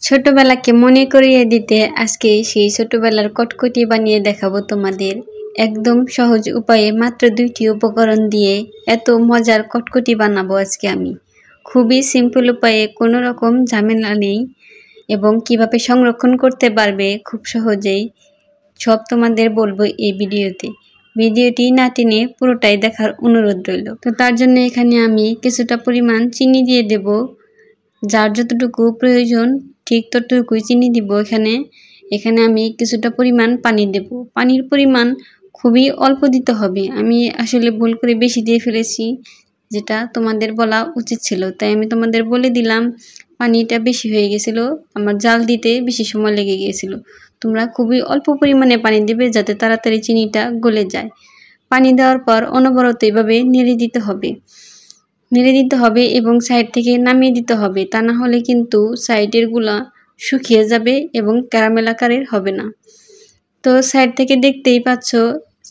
ছোটবেলাকে মনে করিয়ে দিতে আজকে সেই ছোটবেলার কটকটি বানিয়ে দেখাবো তোমাদের। একদম সহজ উপায়ে মাত্র 2টি উপকরণ দিয়ে এত মজার কটকটি বানাবো আজকে আমি। খুবই সিম্পল উপায়ে, কোনো রকম ঝামেলা নেই এবং কিভাবে সংরক্ষণ করতে পারবে খুব সহজেই সব তোমাদের বলবো এই ভিডিওতে। ভিডিওটি না টেনে পুরোটাই দেখার অনুরোধ রইল। তো তার জন্য এখানে আমি কিছুটা পরিমাণ চিনি দিয়ে দেব। যার যতটুকু প্রয়োজন ঠিক ততটুকুই চিনি দিব। এখানে আমি কিছুটা পরিমাণ পানি দেব। পানির পরিমাণ খুবই অল্প দিতে হবে। আমি আসলে ভুল করে বেশি দিয়ে ফেলেছি, যেটা তোমাদের বলা উচিত ছিল, তাই আমি তোমাদের বলে দিলাম। পানিটা বেশি হয়ে গেছিল, আমার জাল দিতে বেশি সময় লেগে গিয়েছিল। তোমরা খুবই অল্প পরিমাণে পানি দেবে যাতে তাড়াতাড়ি চিনিটা গলে যায়। পানি দেওয়ার পর অনবরত এভাবে নেড়ে দিতে হবে এবং সাইড থেকে নামিয়ে দিতে হবে। তা না হলে কিন্তু সাইডের গুলা শুকিয়ে যাবে এবং ক্যারামেল আকারের হবে না। তো সাইড থেকে দেখতেই পাচ্ছ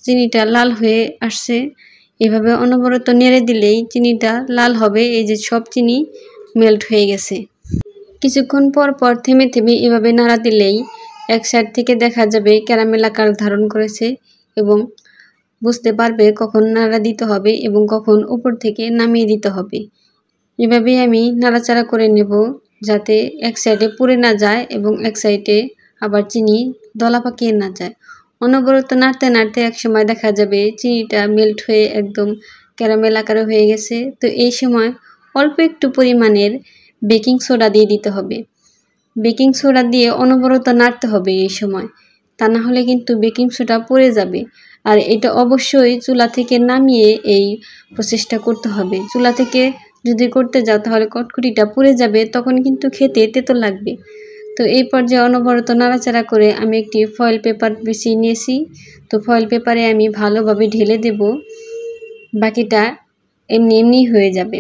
চিনিটা লাল হয়ে আসছে। এভাবে অনবরত নেড়ে দিলেই চিনিটা লাল হবে। এই যে সব চিনি মেল্ট হয়ে গেছে। কিছুক্ষণ পর পর থেমে এভাবে নাড়া দিলেই এক সাইড থেকে দেখা যাবে ক্যারামেল আকার ধারণ করেছে এবং বুঝতে পারবে কখন নাড়া দিতে হবে এবং কখন উপর থেকে নামিয়ে দিতে হবে। এভাবে আমি নাড়াচাড়া করে নেব যাতে এক সাইডে পুড়ে না যায় এবং এক সাইডে আবার চিনি দলা পাকিয়ে না যায়। অনবরত নাড়তে নাড়তে এক সময় দেখা যাবে চিনিটা মেল্ট হয়ে একদম ক্যারামেল আকারে হয়ে গেছে। তো এই সময় অল্প একটু পরিমাণের বেকিং সোডা দিয়ে দিতে হবে। বেকিং সোডা দিয়ে অনবরত নাড়তে হবে এই সময়, তা না হলে কিন্তু বেকিং সোডা পড়ে যাবে। আর এটা অবশ্যই চুলা থেকে নামিয়ে এই প্রসেসটা করতে হবে। চুলা থেকে যদি করতে যাও তাহলে কটকটিটা পুড়ে যাবে, তখন কিন্তু খেতে তেতো লাগবে। তো এই পর্যায়ে অনবরত নাড়াচাড়া করে আমি একটি ফয়েল পেপার বিছিয়ে নিয়েছি। তো ফয়েল পেপারে আমি ভালোভাবে ঢেলে দেব, বাকিটা এমনি হয়ে যাবে।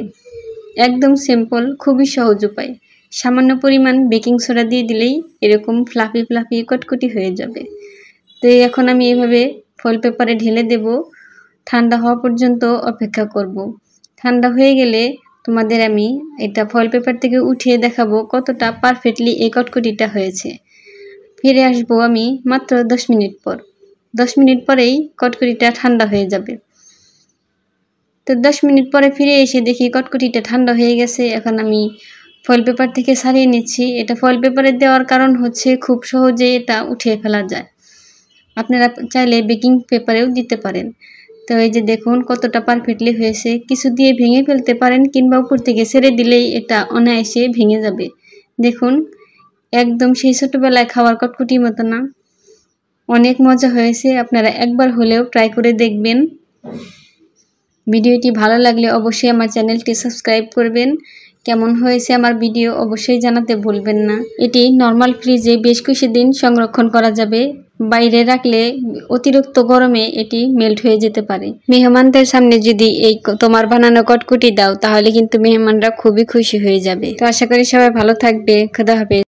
একদম সিম্পল, খুবই সহজ উপায়। সামান্য পরিমাণ বেকিং সোডা দিয়ে দিলেই এরকম ফ্লাফি কটকটি হয়ে যাবে। তো এখন আমি এভাবে ফয়েল পেপারে ঢেলে দেব। ঠান্ডা হওয়া পর্যন্ত অপেক্ষা করব। ঠান্ডা হয়ে গেলে তোমাদের আমি এটা ফয়েল পেপার থেকে উঠিয়ে দেখাবো কতটা পারফেক্টলি এই কটকটিটা হয়েছে। ফিরে আসবো আমি মাত্র 10 মিনিট পর। 10 মিনিট পরেই কটকটিটা ঠান্ডা হয়ে যাবে। তো 10 মিনিট পরে ফিরে এসে দেখি কটকটিটা ঠান্ডা হয়ে গেছে। এখন আমি ফয়েল পেপার থেকে ছাড়িয়ে নিচ্ছি। এটা ফয়েল পেপারে দেওয়ার কারণ হচ্ছে খুব সহজে এটা উঠিয়ে ফেলা যায়। আপনারা চাইলে বেকিং পেপারেও দিতে পারেন। তো এই যে দেখুন কতটা পারফেক্টলি হয়েছে। কিছু দিয়ে ভেঙে ফেলতে পারেন কিংবা উপর থেকে ছেড়ে দিলেই এটা অনায়াসে ভেঙে যাবে। দেখুন একদম সেই ছোটবেলায় খাওয়ার কটকটির মতো না? অনেক মজা হয়েছে। আপনারা একবার হলেও ট্রাই করে দেখবেন। ভিডিওটি ভালো লাগলে অবশ্যই আমার চ্যানেলটি সাবস্ক্রাইব করবেন। কেমন হয়েছে আমার ভিডিও অবশ্যই জানাতে ভুলবেন না। এটি নর্মাল ফ্রিজে বেশ কিছুদিন সংরক্ষণ করা যাবে। বাইরে রাখলে অতিরিক্ত গরমে এটি মেল্ট হয়ে যেতে পারে। মেহমানদের সামনে যদি এই তোমার বানানো কটকটি দাও তাহলে কিন্তু মেহমানরা খুবই খুশি হয়ে যাবে। তো আশা করি সবাই ভালো থাকবে। খোদা হাফেজ।